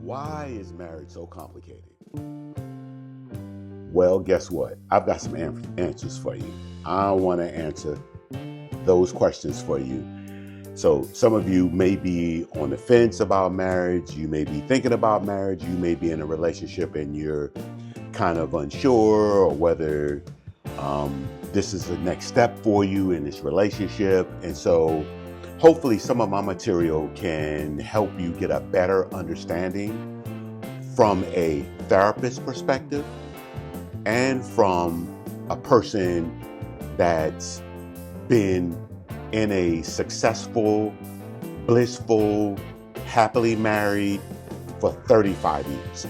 Why is marriage so complicated? Well, guess what? I've got some answers for you. I want to answer those questions for you. So some of you may be on the fence about marriage. You may be thinking about marriage. You may be in a relationship and you're kind of unsure or whether this is the next step for you in this relationship. And so hopefully some of my material can help you get a better understanding from a therapist perspective and from a person that's been in a successful, blissful, happily married for 35 years.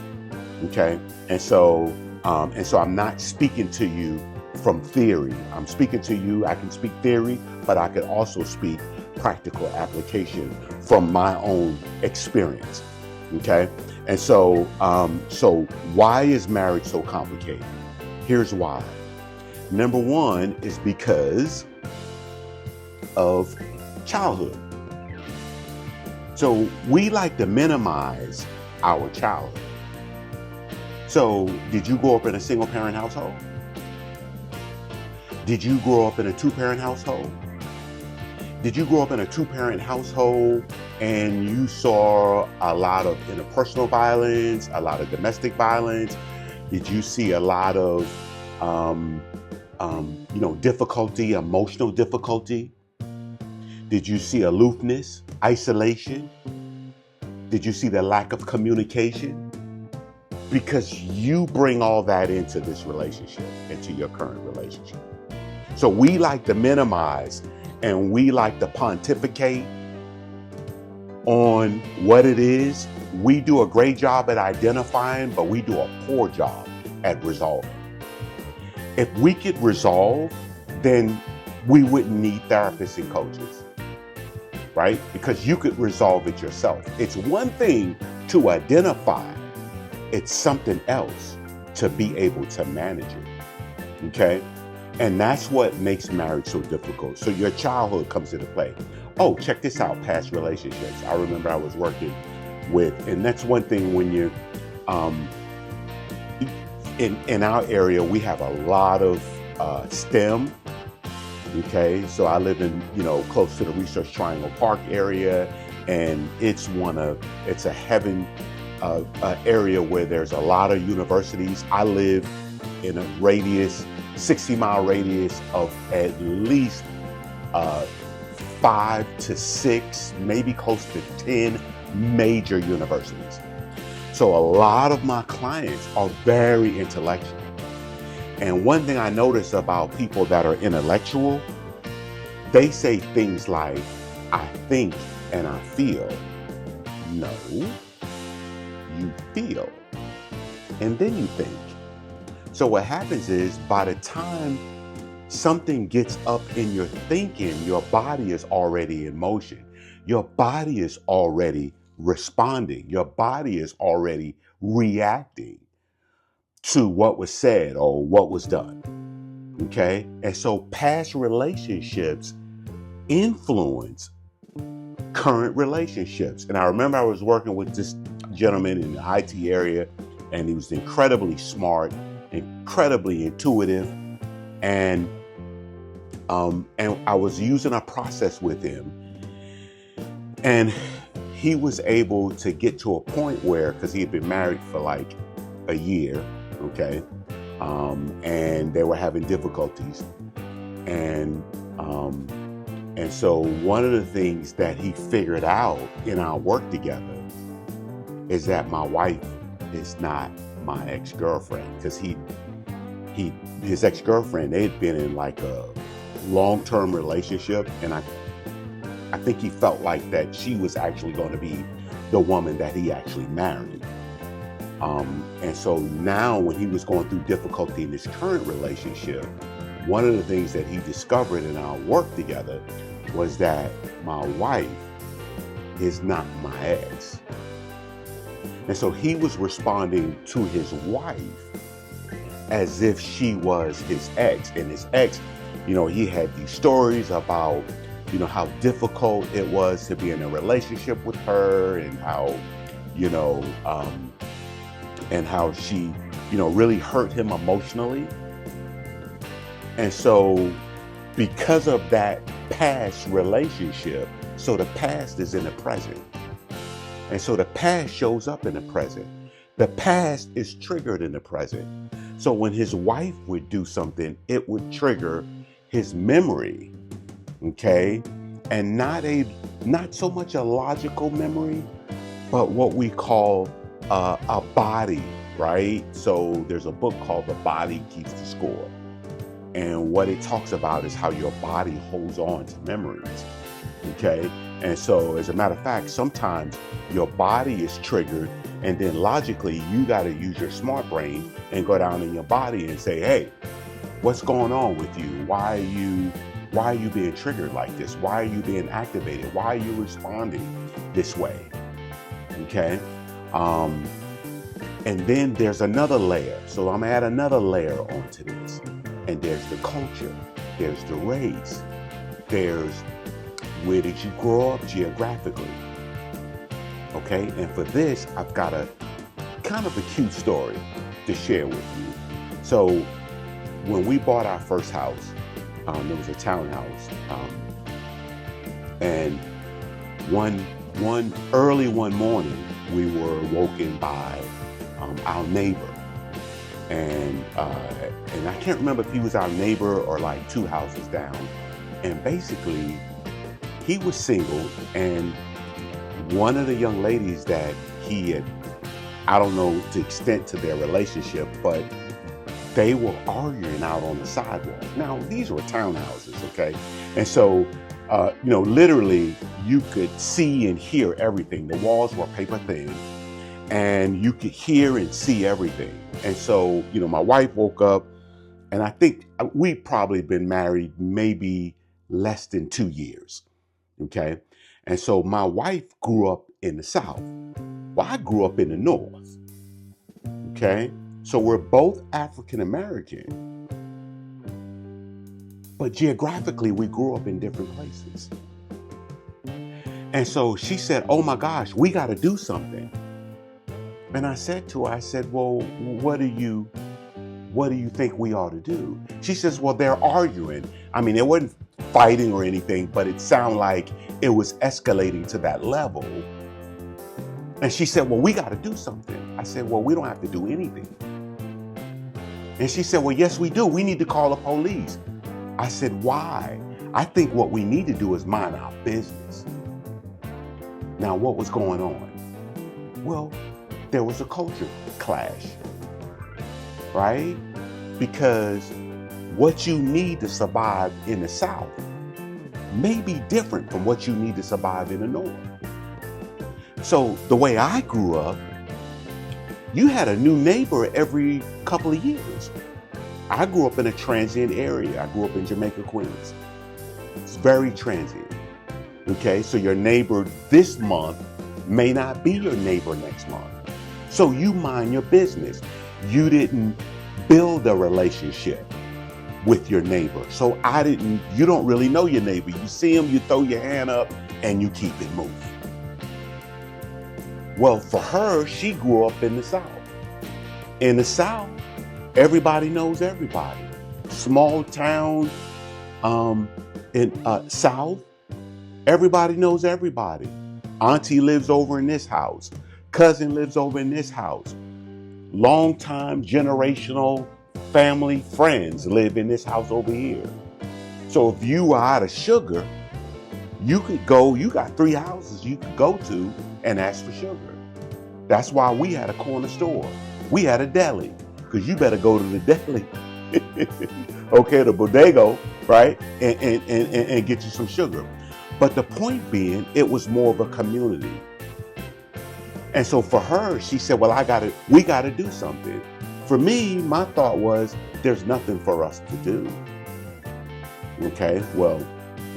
Okay? And so I'm not speaking to you from theory. I'm speaking to you, I can speak theory, but I can also speak practical application from my own experience. Okay? And so why is marriage so complicated? Here's why. Number one is because of childhood. So we like to minimize our childhood. So did you grow up in a single parent household? Did you grow up in a two-parent household? Did you grow up in a two-parent household and you saw a lot of interpersonal violence, a lot of domestic violence? Did you see a lot of, difficulty, emotional difficulty? Did you see aloofness, isolation? Did you see the lack of communication? Because you bring all that into this relationship, into your current relationship. So we like to minimize and we like to pontificate on what it is. We do a great job at identifying, but we do a poor job at resolving. If we could resolve, then we wouldn't need therapists and coaches, right? Because you could resolve it yourself. It's one thing to identify, it's something else to be able to manage it, okay? And that's what makes marriage so difficult. So your childhood comes into play. Oh, check this out, past relationships. I remember I was working with, and that's one thing when you're, in our area, we have a lot of STEM, okay? So I live in, close to the Research Triangle Park area, and it's a heaven area where there's a lot of universities. I live in a 60-mile radius of at least 5 to 6, maybe close to 10 major universities. So a lot of my clients are very intellectual. And one thing I notice about people that are intellectual, they say things like, I think and I feel. No, you feel, and then you think. So what happens is, by the time something gets up in your thinking, your body is already in motion. Your body is already responding. Your body is already reacting to what was said or what was done. Okay? And so past relationships influence current relationships. And I remember I was working with this gentleman in the IT area, and he was incredibly smart, incredibly intuitive, and I was using a process with him, and he was able to get to a point where, because he had been married for like a year, okay, and they were having difficulties, and so one of the things that he figured out in our work together is that my wife is not my ex-girlfriend, because his ex-girlfriend, they had been in like a long-term relationship, and I think he felt like that she was actually going to be the woman that he actually married. And so now when he was going through difficulty in his current relationship, one of the things that he discovered in our work together was that my wife is not my ex. And so he was responding to his wife as if she was his ex. And his ex, he had these stories about how difficult it was to be in a relationship with her, and how, and how she, really hurt him emotionally. And so because of that past relationship, so the past is in the present. And so the past shows up in the present. The past is triggered in the present. So when his wife would do something, it would trigger his memory, okay? And not so much a logical memory, but what we call a body, right? So there's a book called The Body Keeps the Score. And what it talks about is how your body holds on to memories, okay? And so as a matter of fact, sometimes your body is triggered, and then logically you got to use your smart brain and go down in your body and say, hey, what's going on with you? Why are you being triggered like this? Why are you being activated? Why are you responding this way? Okay. And then there's another layer. So I'm gonna add another layer onto this. And there's the culture, there's the race, there's where did you grow up geographically? Okay, and for this, I've got a kind of a cute story to share with you. So when we bought our first house, it was a townhouse, and one morning we were woken by our neighbor, and I can't remember if he was our neighbor or like two houses down, and basically he was single, and one of the young ladies that he had, I don't know the extent to their relationship, but they were arguing out on the sidewalk. Now, these were townhouses, okay? And so, literally you could see and hear everything. The walls were paper thin, and you could hear and see everything. And so, my wife woke up, and I think we'd probably been married maybe less than 2 years, okay? And so my wife grew up in the South. Well, I grew up in the North, okay? So we're both African American, but geographically we grew up in different places. And so she said, oh my gosh, we got to do something. And I said to her, I said, well, what do you think we ought to do? She says, well, they're arguing. I mean, it wasn't fighting or anything, but it sounded like it was escalating to that level. And she said, well, we got to do something. I said, well, we don't have to do anything. And she said, well, yes, we do. We need to call the police. I said, why? I think what we need to do is mind our business. Now, what was going on? Well, there was a culture clash, right? Because what you need to survive in the South may be different from what you need to survive in the North. So the way I grew up, you had a new neighbor every couple of years. I grew up in a transient area. I grew up in Jamaica, Queens. It's very transient. Okay, so your neighbor this month may not be your neighbor next month. So you mind your business. You didn't build a relationship with your neighbor. So you don't really know your neighbor. You see him, you throw your hand up, and you keep it moving. Well, for her, she grew up in the South. In the South, everybody knows everybody. Small town in South, everybody knows everybody. Auntie lives over in this house. Cousin lives over in this house. Long-time generational family friends live in this house over here. So if you are out of sugar, you got 3 houses you could go to and ask for sugar. That's why we had a corner store. We had a deli, because you better go to the deli, okay, the bodega, right, and get you some sugar. But the point being, it was more of a community. And so for her, she said, well, we got to do something. For me, my thought was, there's nothing for us to do. Okay, well,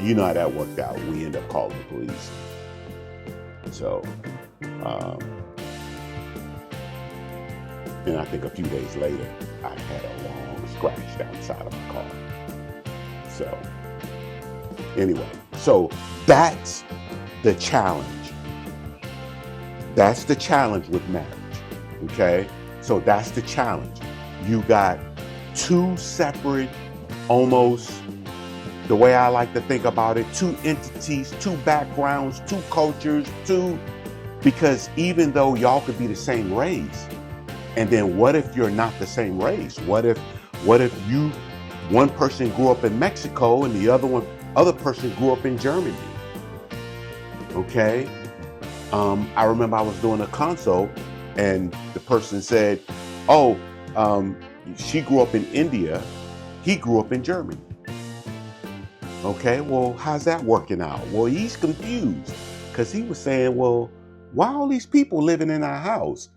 you know how that worked out. We ended up calling the police. So, and I think a few days later, I had a long scratch down the side of my car. So, anyway, So that's the challenge. That's the challenge with marriage. Okay? So that's the challenge. You got two separate, almost, the way I like to think about it, two entities, two backgrounds, two cultures, because even though y'all could be the same race, and then what if you're not the same race? What if one person grew up in Mexico and the other person grew up in Germany? Okay? I remember I was doing a consult and the person said, oh, she grew up in India, he grew up in Germany. Okay, well, how's that working out? Well, he's confused because he was saying, well, why all these people living in our house,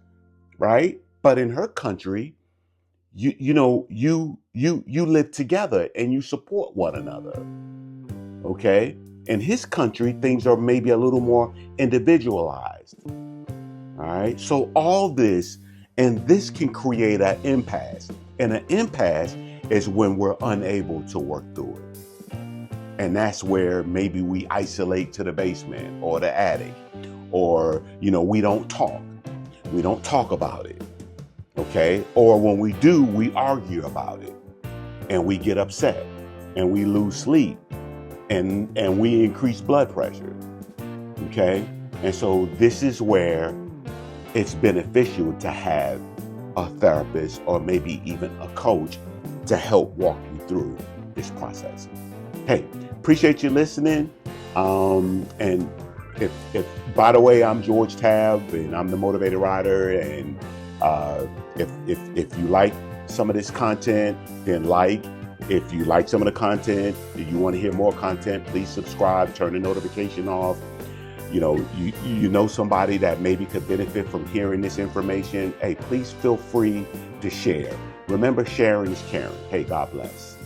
right? But in her country, you live together and you support one another. Okay, in his country, things are maybe a little more individualized. All right, so all this, and this can create an impasse, and an impasse is when we're unable to work through it. And that's where maybe we isolate to the basement or the attic, or, we don't talk. We don't talk about it, okay? Or when we do, we argue about it and we get upset and we lose sleep and we increase blood pressure, okay? And so this is where it's beneficial to have a therapist or maybe even a coach to help walk you through this process. Hey, appreciate you listening. And if by the way, I'm George Tabb and I'm the Motivated Rider. And if you like some of this content, then like. If you like some of the content, if you want to hear more content, please subscribe, turn the notification off. You know somebody that maybe could benefit from hearing this information. Hey, please feel free to share. Remember, sharing is caring. Hey, God bless.